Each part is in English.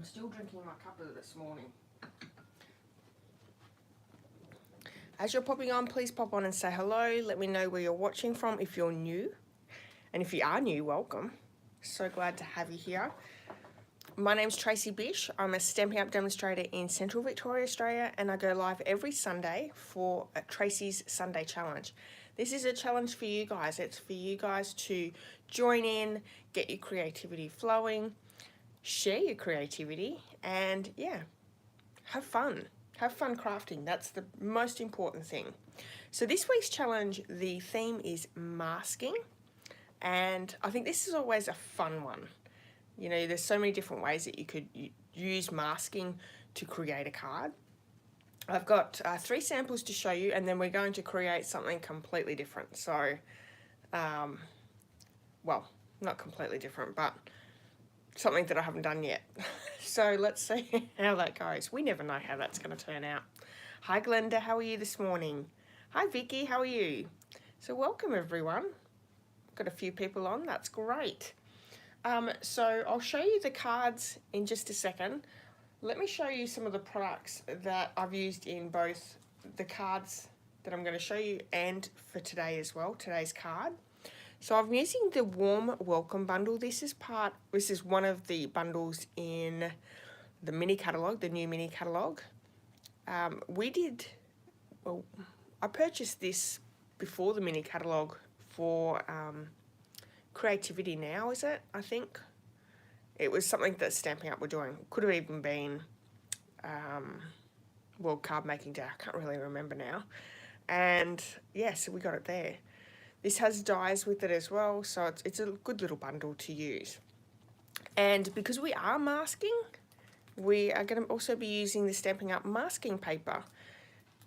still drinking my cuppa this morning. As you're popping on, please pop on and say hello. Let me know where you're watching from if you're new. And if you are new, welcome. So glad to have you here. My name's Tracy Bish. I'm a Stampin' Up demonstrator in Central Victoria, Australia, and I go live every Sunday for Tracy's Sunday Challenge. This is a challenge for you guys. It's for you guys to join in, get your creativity flowing, share your creativity, and yeah, have fun. Have fun crafting. That's the most important thing. So this week's challenge, the theme is masking, and I think this is always a fun one. You know, there's so many different ways that you could use masking to create a card. I've got 3 samples to show you, and then we're going to create something completely different. So, well, not completely different, but something that I haven't done yet. So let's see how that goes. We never know how that's going to turn out. Hi Glenda, how are you this morning? Hi Vicky, how are you? So welcome everyone. Got a few people on, that's great. So I'll show you the cards in just a second. Let me show you some of the products that I've used in both the cards that I'm going to show you and for today as well, today's card. So I'm using the Warm Welcome bundle. This is one of the bundles in the mini catalogue, the new mini catalogue. I purchased this before the mini catalogue for Creativity Now, is it? I think it was something that Stampin' Up were doing. Could have even been World Card Making Day. I can't really remember now. And yeah, so we got it there. This has dies with it as well, so it's a good little bundle to use. And because we are masking, we are going to also be using the Stampin' Up masking paper.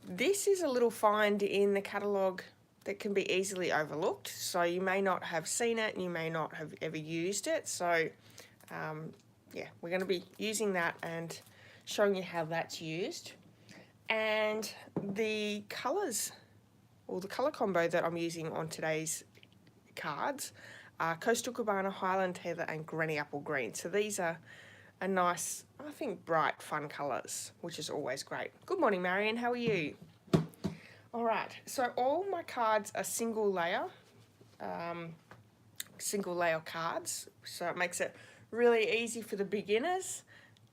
This is a little find in the catalogue that can be easily overlooked, so you may not have seen it and you may not have ever used it. So yeah, we're going to be using that and showing you how that's used. And the colours, or the colour combo that I'm using on today's cards are Coastal Cabana, Highland Heather and Granny Apple Green. So these are a nice, I think, bright, fun colours, which is always great. Good morning, Marion, how are you? All right, so all my cards are single layer cards, so it makes it really easy for the beginners.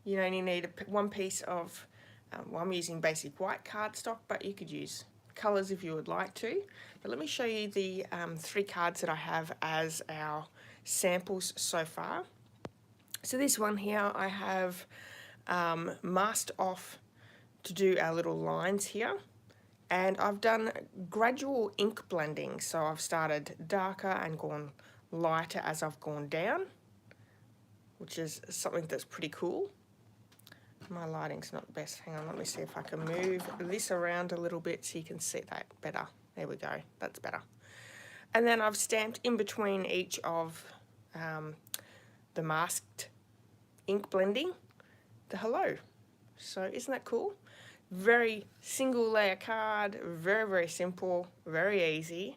You only need one piece of, well, I'm using basic white cardstock, but you could use colours if you would like to. But let me show you the 3 cards that I have as our samples so far. So this one here I have masked off to do our little lines here. And I've done gradual ink blending, so I've started darker and gone lighter as I've gone down, which is something that's pretty cool. My lighting's not the best. Hang on, let me see if I can move this around a little bit so you can see that better. There we go, that's better. And then I've stamped in between each of the masked ink blending the hello. So isn't that cool? Very single layer card, very, very simple, very easy,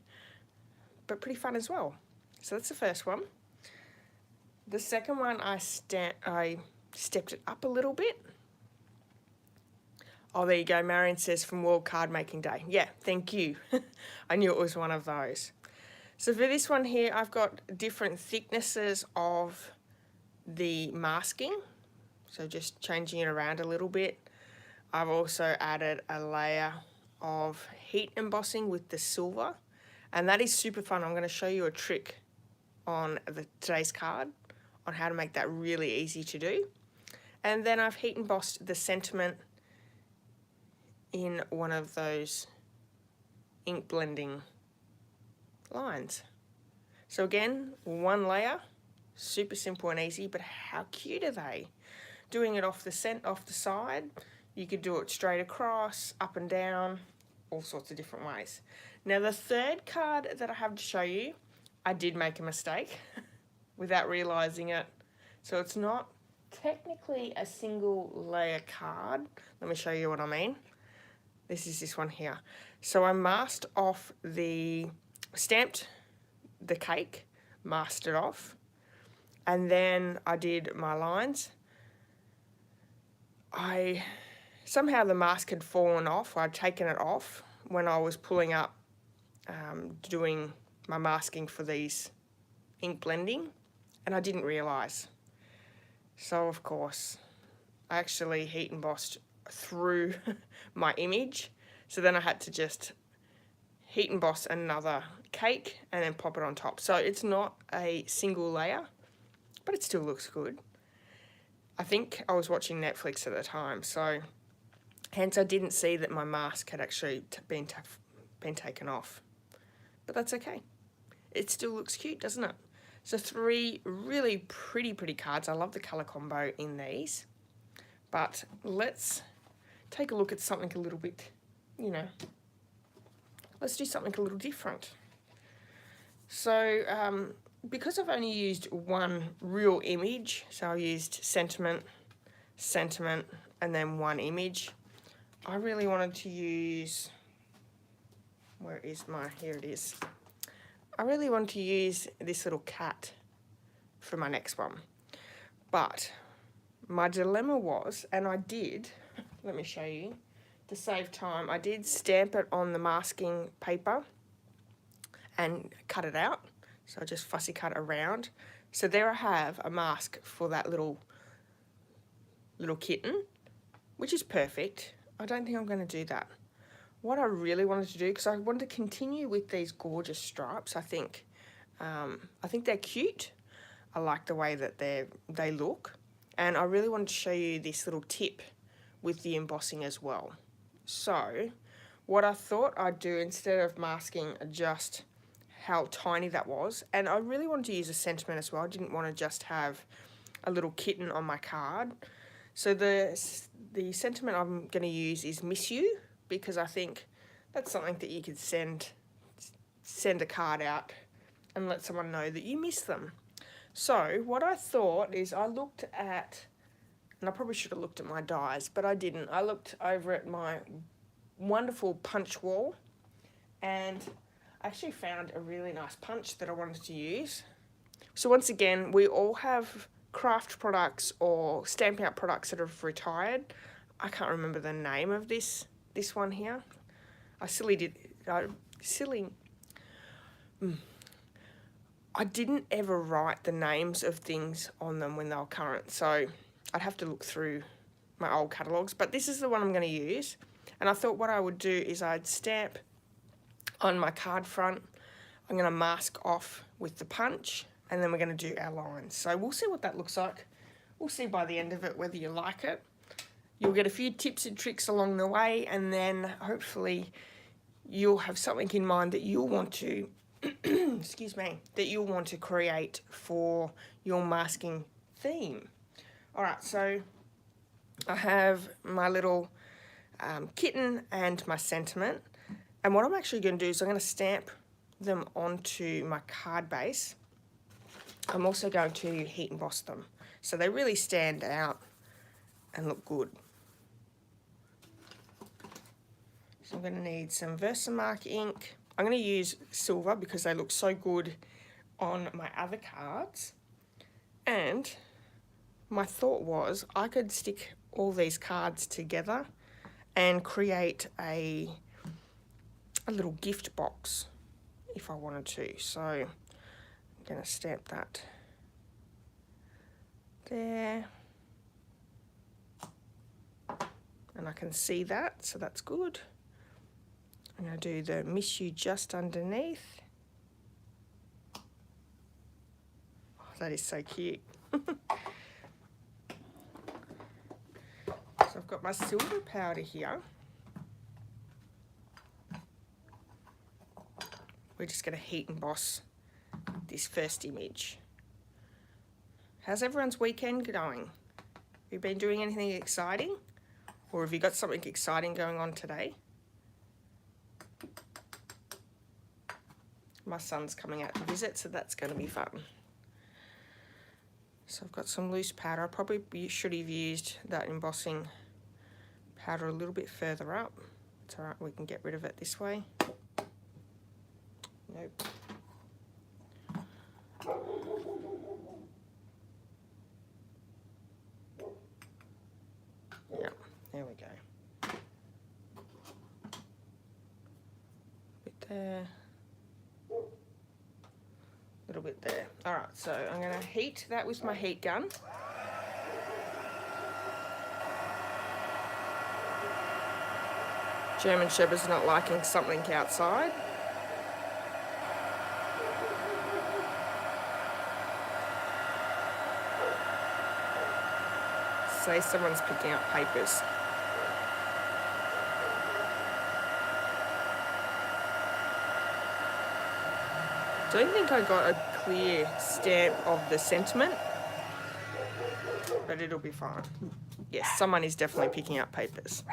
but pretty fun as well. So that's the first one. The second one, I stepped it up a little bit. Oh, there you go. Marion says from World Card Making Day. Yeah, thank you. I knew it was one of those. So for this one here, I've got different thicknesses of the masking. So just changing it around a little bit. I've also added a layer of heat embossing with the silver, and that is super fun. I'm going to show you a trick on today's card on how to make that really easy to do. And then I've heat embossed the sentiment in one of those ink blending lines. So again, one layer, super simple and easy, but how cute are they? Doing it off the side. You could do it straight across, up and down, all sorts of different ways. Now the third card that I have to show you, I did make a mistake without realising it. So it's not technically a single layer card. Let me show you what I mean. This is this one here. So I stamped the cake, masked it off, and then I did my lines. somehow the mask had fallen off. I'd taken it off when I was pulling up, doing my masking for these ink blending, and I didn't realise. So of course, I actually heat embossed through my image. So then I had to just heat emboss another cake and then pop it on top. So it's not a single layer, but it still looks good. I think I was watching Netflix at the time, so hence I didn't see that my mask had actually been taken off. But that's okay. It still looks cute, doesn't it? So 3 really pretty cards. I love the colour combo in these. But let's take a look at something a little bit, you know, let's do something a little different. So because I've only used one real image, so I used sentiment, and then one image, I really wanted to use, here it is. I really wanted to use this little cat for my next one. But my dilemma was, and I did, let me show you, to save time, I did stamp it on the masking paper and cut it out. So I just fussy cut around. So there I have a mask for that little kitten, which is perfect. I don't think I'm going to do that. What I really wanted to do, because I wanted to continue with these gorgeous stripes, I think they're cute. I like the way that they look. And I really wanted to show you this little tip with the embossing as well. So what I thought I'd do, instead of masking just how tiny that was, and I really wanted to use a sentiment as well. I didn't want to just have a little kitten on my card. So the sentiment I'm going to use is "Miss You," because I think that's something that you could send a card out and let someone know that you miss them. So what I thought is, I looked at, and I probably should have looked at my dies, but I didn't. I looked over at my wonderful punch wall, and I actually found a really nice punch that I wanted to use. So once again, we all have craft products or stamp out products that have retired. I can't remember the name of this one here. I didn't ever write the names of things on them when they were current, so I'd have to look through my old catalogues, but this is the one I'm going to use. And I thought what I would do is I'd stamp on my card front. I'm going to mask off with the punch, and then we're going to do our lines. So we'll see what that looks like. We'll see by the end of it whether you like it. You'll get a few tips and tricks along the way, and then hopefully you'll have something in mind that you'll want to excuse me, that you'll want to create for your masking theme. All right, so I have my little kitten and my sentiment, and what I'm actually going to do is I'm going to stamp them onto my card base. I'm also going to heat emboss them so they really stand out and look good. So I'm going to need some Versamark ink. I'm going to use silver because they look so good on my other cards. And my thought was I could stick all these cards together and create a little gift box if I wanted to. So I'm going to stamp that there. And I can see that, so that's good. I'm going to do the "Miss You" just underneath. Oh, that is so cute. So I've got my silver powder here. We're just going to heat emboss this first image. How's everyone's weekend going? Have you been doing anything exciting? Or have you got something exciting going on today? My son's coming out to visit, so that's going to be fun. So I've got some loose powder. I probably should have used that embossing powder a little bit further up. It's all right, we can get rid of it this way. Nope. Yeah. Alright, so I'm going to heat that with my heat gun. German Shepherd's not liking something outside. Say someone's picking up papers. Don't think I got a clear stamp of the sentiment, but it'll be fine. Yes, someone is definitely picking up papers.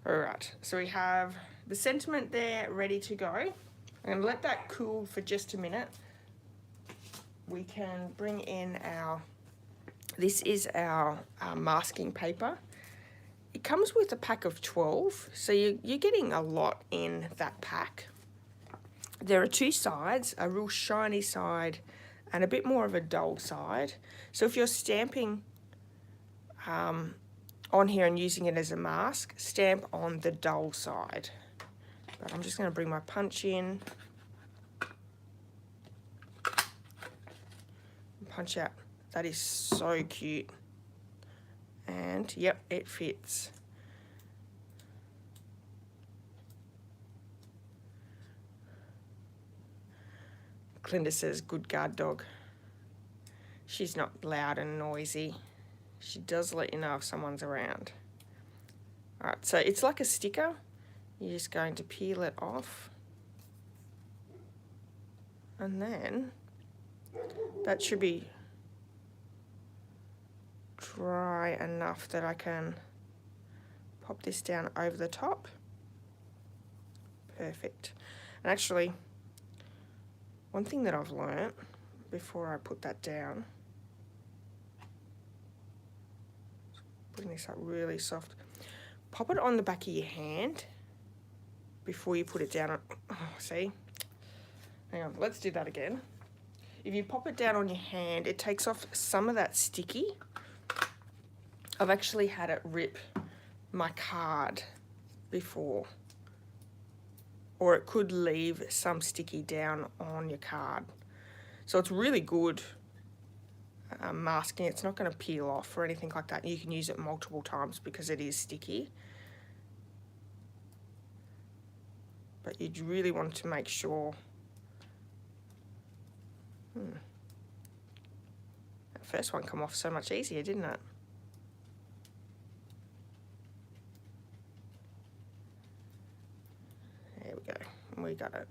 Alright, so we have the sentiment there ready to go. I'm going to let that cool for just a minute. We can bring in this is our masking paper. It comes with a pack of 12, so you're getting a lot in that pack. There are two sides, a real shiny side and a bit more of a dull side. So if you're stamping on here and using it as a mask, stamp on the dull side. But I'm just going to bring my punch in. Punch out. That is so cute. And yep, it fits. Glinda says, good guard dog. She's not loud and noisy. She does let you know if someone's around. Alright, so it's like a sticker. You're just going to peel it off. And then that should be dry enough that I can pop this down over the top. Perfect. And actually, one thing that I've learnt before I put that down, putting this up really soft, pop it on the back of your hand before you put it down. Oh, see? Hang on, let's do that again. If you pop it down on your hand, it takes off some of that sticky. I've actually had it rip my card before, or it could leave some sticky down on your card. So it's really good masking. It's not going to peel off or anything like that. You can use it multiple times because it is sticky. But you really want to make sure. That first one come off so much easier, didn't it? There we go. We got it.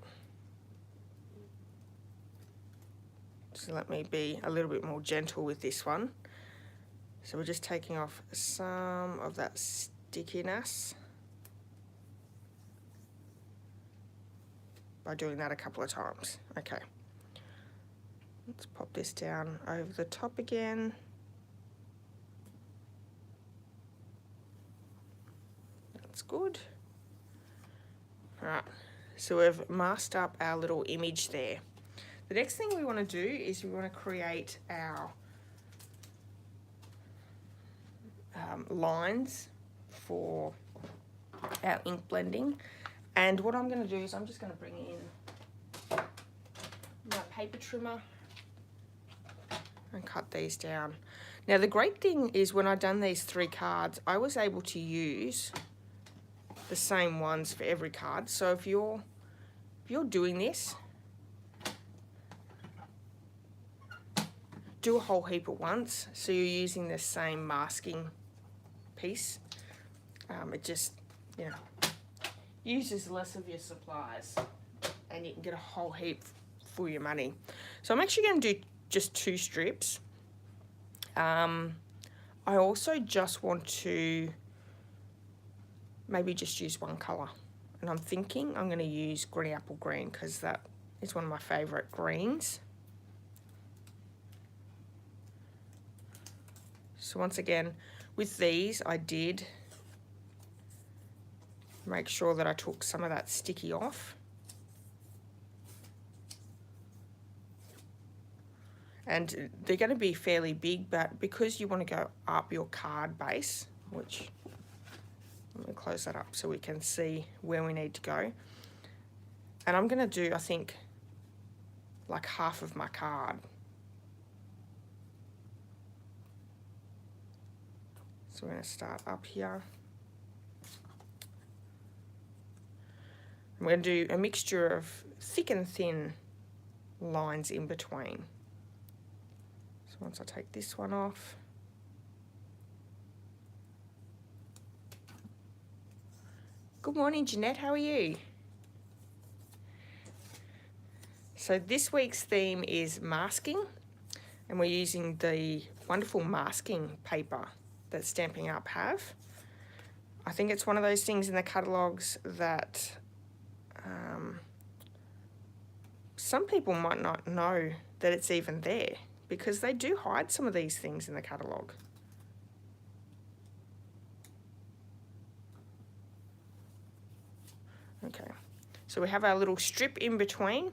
So let me be a little bit more gentle with this one. So we're just taking off some of that stickiness by doing that a couple of times. Okay. Let's pop this down over the top again. That's good. All right, so we've masked up our little image there. The next thing we want to do is we want to create our lines for our ink blending. And what I'm going to do is I'm just going to bring in my paper trimmer and cut these down. Now the great thing is when I've done these 3 cards, I was able to use the same ones for every card. So if you're doing this, do a whole heap at once, so you're using the same masking piece. It just, you know, uses less of your supplies and you can get a whole heap for your money. So I'm actually going to do just 2 strips. I also just want to maybe just use one colour, and I'm thinking I'm going to use green apple green because that is one of my favourite greens. So once again, with these I did make sure that I took some of that sticky off. And they're going to be fairly big, but because you want to go up your card base, which, let me close that up so we can see where we need to go. And I'm going to do, I think, like half of my card. So we're going to start up here. I'm going to do a mixture of thick and thin lines in between. So once I take this one off, good morning, Jeanette, how are you? So this week's theme is masking, and we're using the wonderful masking paper that Stampin' Up have. I think it's one of those things in the catalogues that some people might not know that it's even there, because they do hide some of these things in the catalogue. Okay, so we have our little strip in between.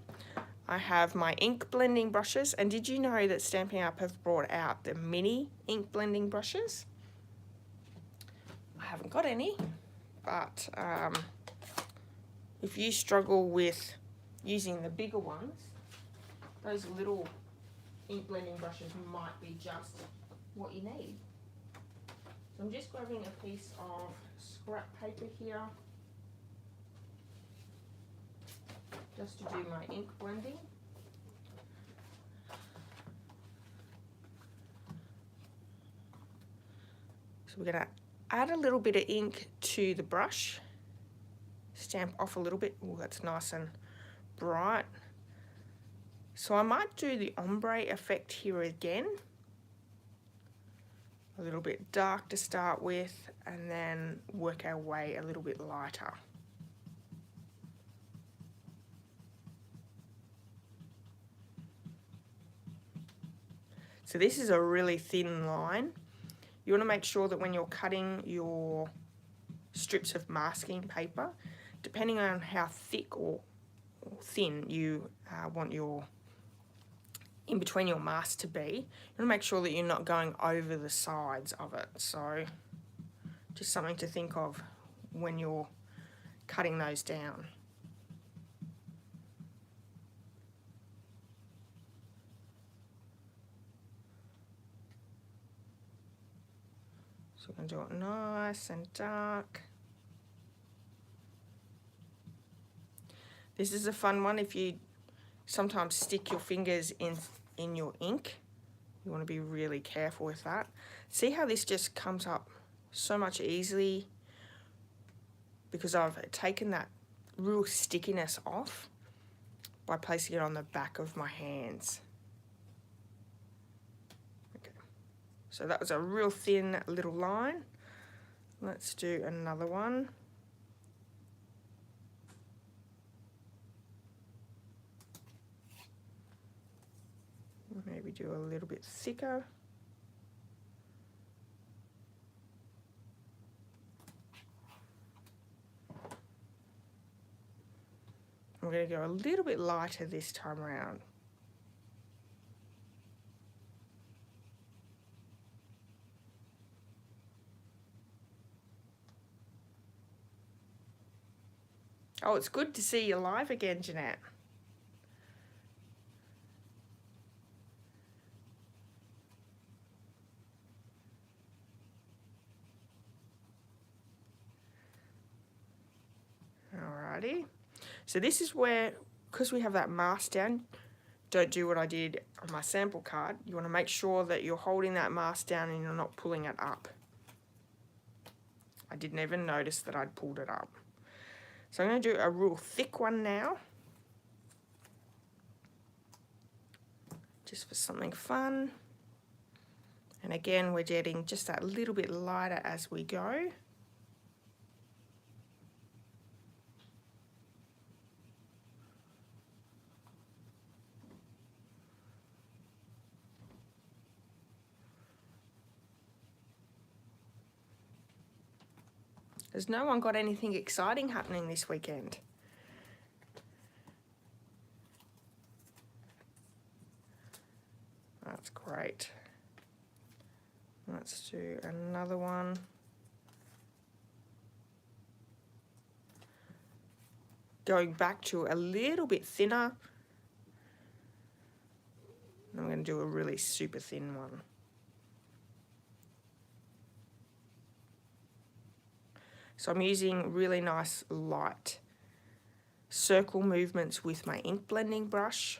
I have my ink blending brushes, and did you know that Stampin' Up have brought out the mini ink blending brushes? I haven't got any, but if you struggle with using the bigger ones, those little ink blending brushes might be just what you need. So I'm just grabbing a piece of scrap paper here just to do my ink blending. So we're going to add a little bit of ink to the brush, stamp off a little bit. Oh, that's nice and bright. So I might do the ombre effect here again. A little bit dark to start with, and then work our way a little bit lighter. So this is a really thin line. You want to make sure that when you're cutting your strips of masking paper, depending on how thick or thin you want your in between your mask to be, you want to make sure that you're not going over the sides of it. So just something to think of when you're cutting those down. So we're going to do it nice and dark. This is a fun one. If you sometimes stick your fingers in your ink, you want to be really careful with that. See how this just comes up so much easily because I've taken that real stickiness off by placing it on the back of my hands. So that was a real thin little line. Let's do another one. Maybe do a little bit thicker. I'm going to go a little bit lighter this time around. Oh, it's good to see you live again, Jeanette. Alrighty. So this is where, because we have that mask down, don't do what I did on my sample card. You want to make sure that you're holding that mask down and you're not pulling it up. I didn't even notice that I'd pulled it up. So I'm going to do a real thick one now, just for something fun. And again, we're getting just that little bit lighter as we go. Has no one got anything exciting happening this weekend? That's great. Let's do another one. going back to a little bit thinner. I'm going to do a really super thin one. So I'm using really nice light circle movements with my ink blending brush.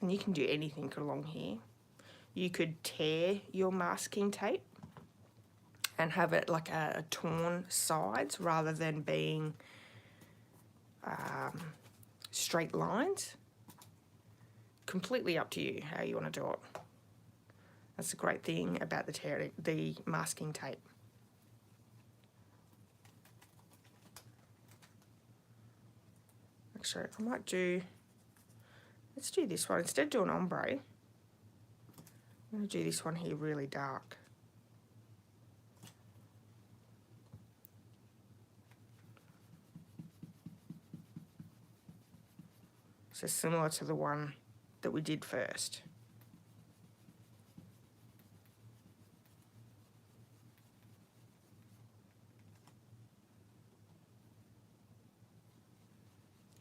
And you can do anything along here. You could tear your masking tape and have it like a torn sides rather than being straight lines. Completely up to you how you want to do it. That's the great thing about the masking tape. Actually, I might do, let's do this one. Instead of doing ombre, I'm going to do this one here really dark. So similar to the one that we did first.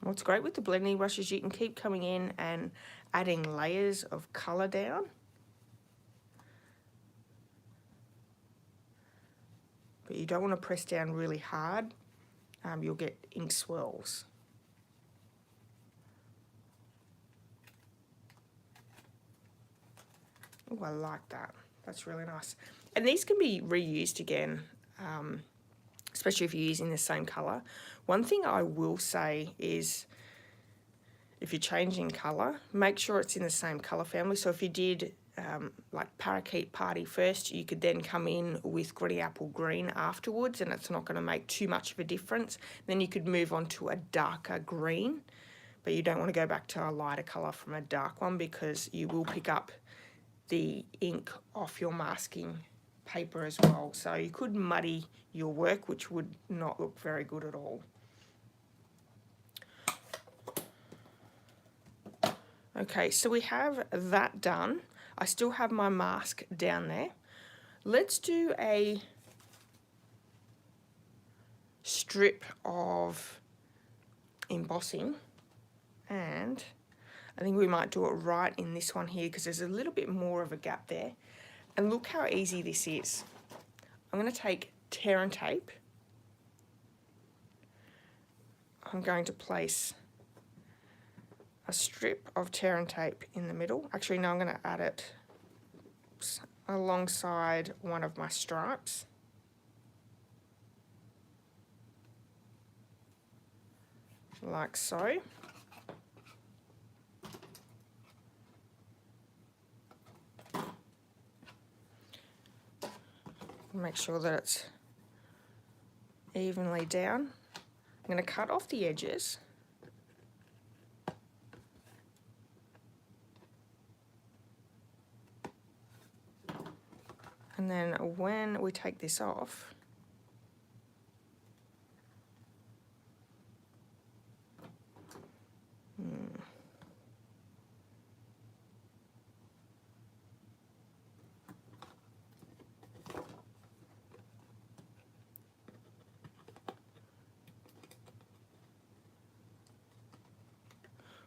What's great with the blending brush is you can keep coming in and adding layers of colour down. But you don't want to press down really hard. You'll get ink swirls. Oh, I like that. That's really nice. And these can be reused again, especially if you're using the same colour. One thing I will say is if you're changing colour, make sure it's in the same colour family. So if you did like Parakeet Party first, you could then come in with Gritty Apple Green afterwards, and it's not going to make too much of a difference. Then you could move on to a darker green, but you don't want to go back to a lighter colour from a dark one because you will pick up the ink off your masking paper as well. So you could muddy your work, which would not look very good at all. Okay, so we have that done. I still have my mask down there. Let's do a strip of embossing, and I think we might do it right in this one here because there's a little bit more of a gap there. And look how easy this is. I'm going to take tear and tape. I'm going to place a strip of tear and tape in the middle. Actually, no, I'm going to add it alongside one of my stripes. Like so. Make sure that it's evenly down. I'm going to cut off the edges. And then when we take this off,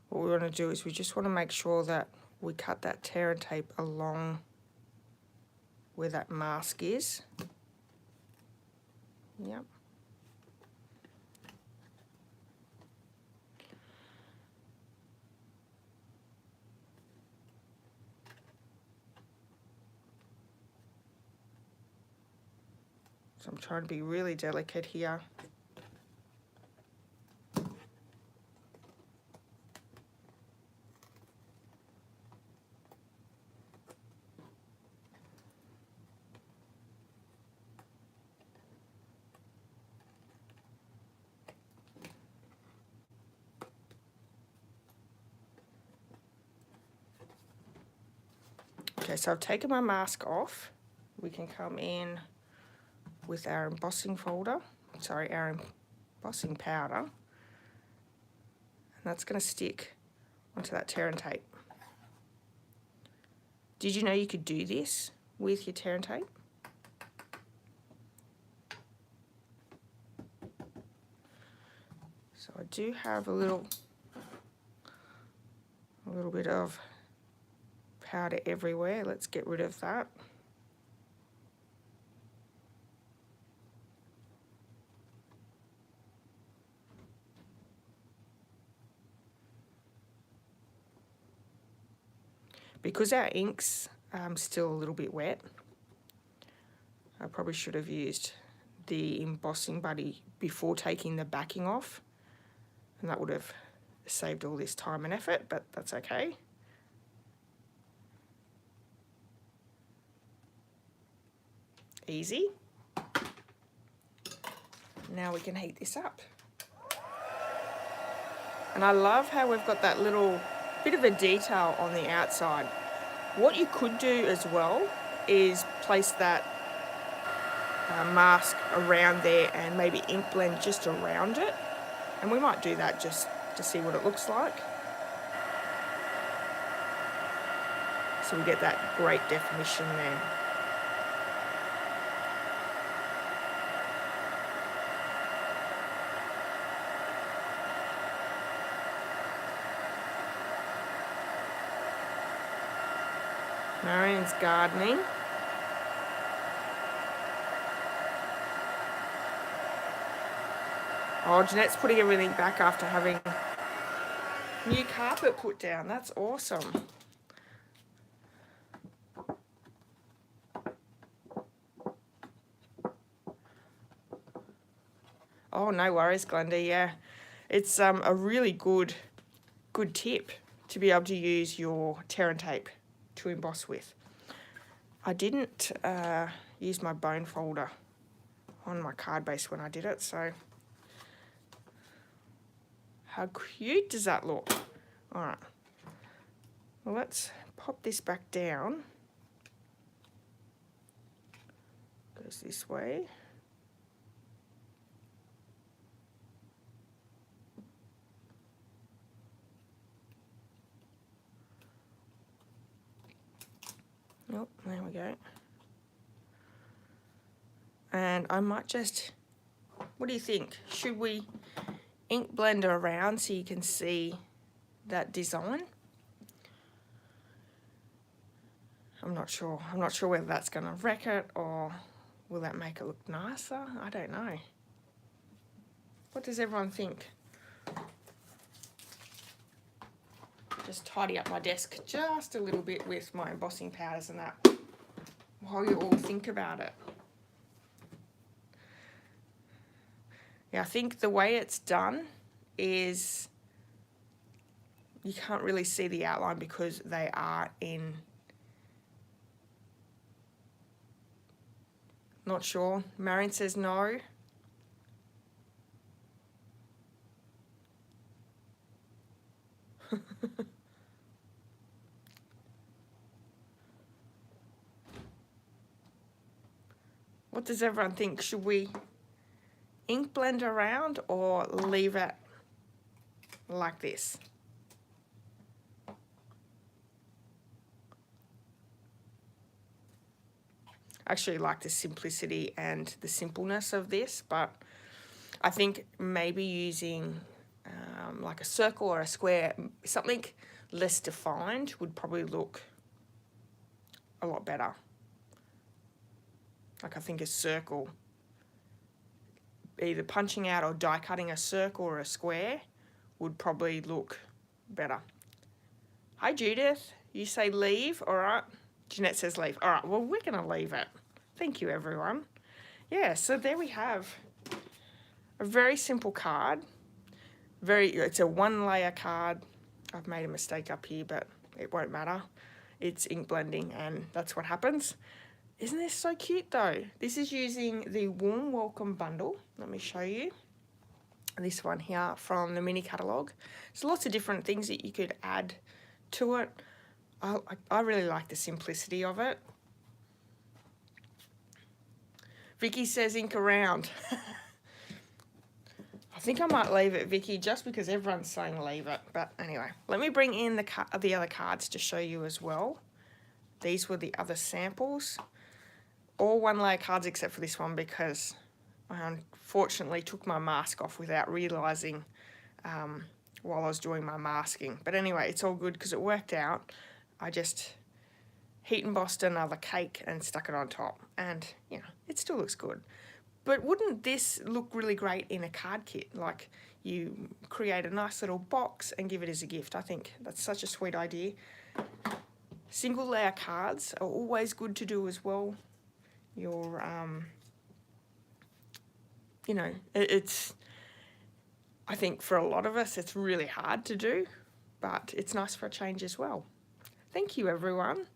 what we want to do is we just want to make sure that we cut that tear and tape along where that mask is. Yep. So I'm trying to be really delicate here. Okay, so I've taken my mask off. We can come in with our embossing folder. our embossing powder, and that's going to stick onto that tear and tape. Did you know you could do this with your tear and tape? So I do have a little bit of powder everywhere. Let's get rid of that. Because our ink's still a little bit wet, I probably should have used the embossing buddy before taking the backing off, and that would have saved all this time and effort, but that's okay. Easy. Now we can heat this up. And I love how we've got that little bit of a detail on the outside. What you could do as well is place that mask around there and maybe ink blend just around it. And we might do that just to see what it looks like. So we get that great definition there. Marian's gardening. Oh, Jeanette's putting everything back after having new carpet put down. That's awesome. Oh, no worries, Glenda. Yeah, it's a really good tip to be able to use your tear and tape to emboss with. I didn't use my bone folder on my card base when I did it, so how cute does that look? All right, well, let's pop this back down. Goes this way. Oh, there we go. And I might just, what do you think? Should we ink blend around so you can see that design? I'm not sure. I'm not sure whether that's going to wreck it or will that make it look nicer? I don't know. What does everyone think? Just tidy up my desk just a little bit with my embossing powders and that while you all think about it. Yeah, I think the way it's done is you can't really see the outline because they are in, not sure. Marion says no. What does everyone think? Should we ink blend around or leave it like this? I actually like the simplicity and the simpleness of this, but I think maybe using like a circle or a square, something less defined would probably look a lot better. Like I think a circle, either punching out or die cutting a circle or a square would probably look better. Hi Judith, you say leave, all right. Jeanette says leave. All right, well, we're gonna leave it. Thank you, everyone. Yeah, so there we have a very simple card. It's a 1-layer card. I've made a mistake up here, but it won't matter. It's ink blending and that's what happens. Isn't this so cute though? This is using the Warm Welcome bundle. Let me show you. This one here from the mini catalogue. There's lots of different things that you could add to it. I really like the simplicity of it. Vicky says ink around. think I might leave it, Vicky, just because everyone's saying leave it. But anyway, let me bring in the other cards to show you as well. These were the other samples. All one layer cards except for this one because I unfortunately took my mask off without realising while I was doing my masking. But anyway, it's all good because it worked out. I just heat embossed another cake and stuck it on top. And, you know, it still looks good. But wouldn't this look really great in a card kit? Like, you create a nice little box and give it as a gift. I think that's such a sweet idea. Single layer cards are always good to do as well. Your, you know, it's, I think for a lot of us, it's really hard to do, but it's nice for a change as well. Thank you, everyone.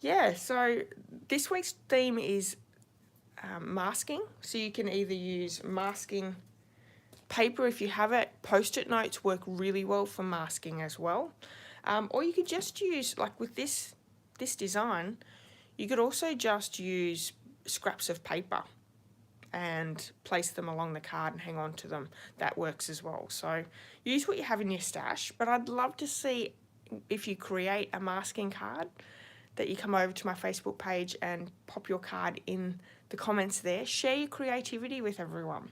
Yeah, so this week's theme is masking. So you can either use masking paper if you have it. Post-it notes work really well for masking as well. Or you could just use, like with this design, you could also just use scraps of paper and place them along the card and hang on to them. That works as well. So use what you have in your stash, but I'd love to see if you create a masking card that you come over to my Facebook page and pop your card in the comments there. Share your creativity with everyone.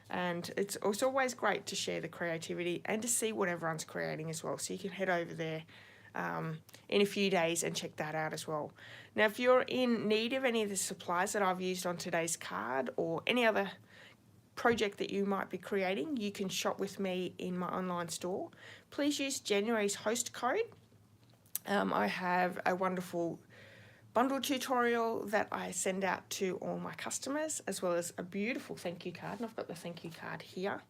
And it's always great to share the creativity and to see what everyone's creating as well. So you can head over there in a few days and check that out as well. Now, if you're in need of any of the supplies that I've used on today's card or any other project that you might be creating, you can shop with me in my online store. Please use January's host code. I have a wonderful bundle tutorial that I send out to all my customers, as well as a beautiful thank you card. And I've got the thank you card here.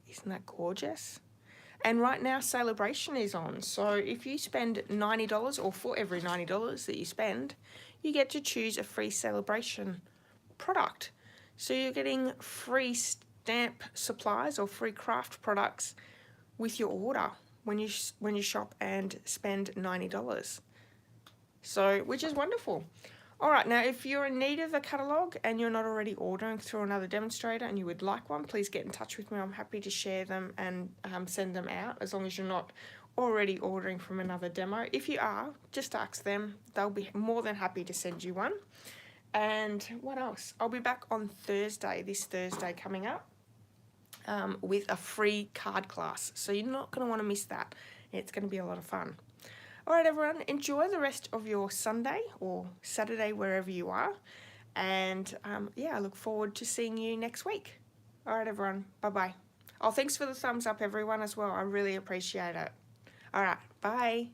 Isn't that gorgeous? And right now, Celebration is on. So if you spend $90 or for every $90 that you spend, you get to choose a free Celebration product. So you're getting free stamp supplies or free craft products with your order when you shop and spend $90. So, which is wonderful. All right, now if you're in need of a catalogue and you're not already ordering through another demonstrator and you would like one, please get in touch with me. I'm happy to share them and send them out as long as you're not already ordering from another demo. If you are, just ask them. They'll be more than happy to send you one. And what else? I'll be back on Thursday, this Thursday coming up, with a free card class. So you're not going to want to miss that. It's going to be a lot of fun. All right, everyone, enjoy the rest of your Sunday or Saturday, wherever you are. And yeah, I look forward to seeing you next week. All right, everyone, bye-bye. Oh, thanks for the thumbs up, everyone, as well. I really appreciate it. All right, bye.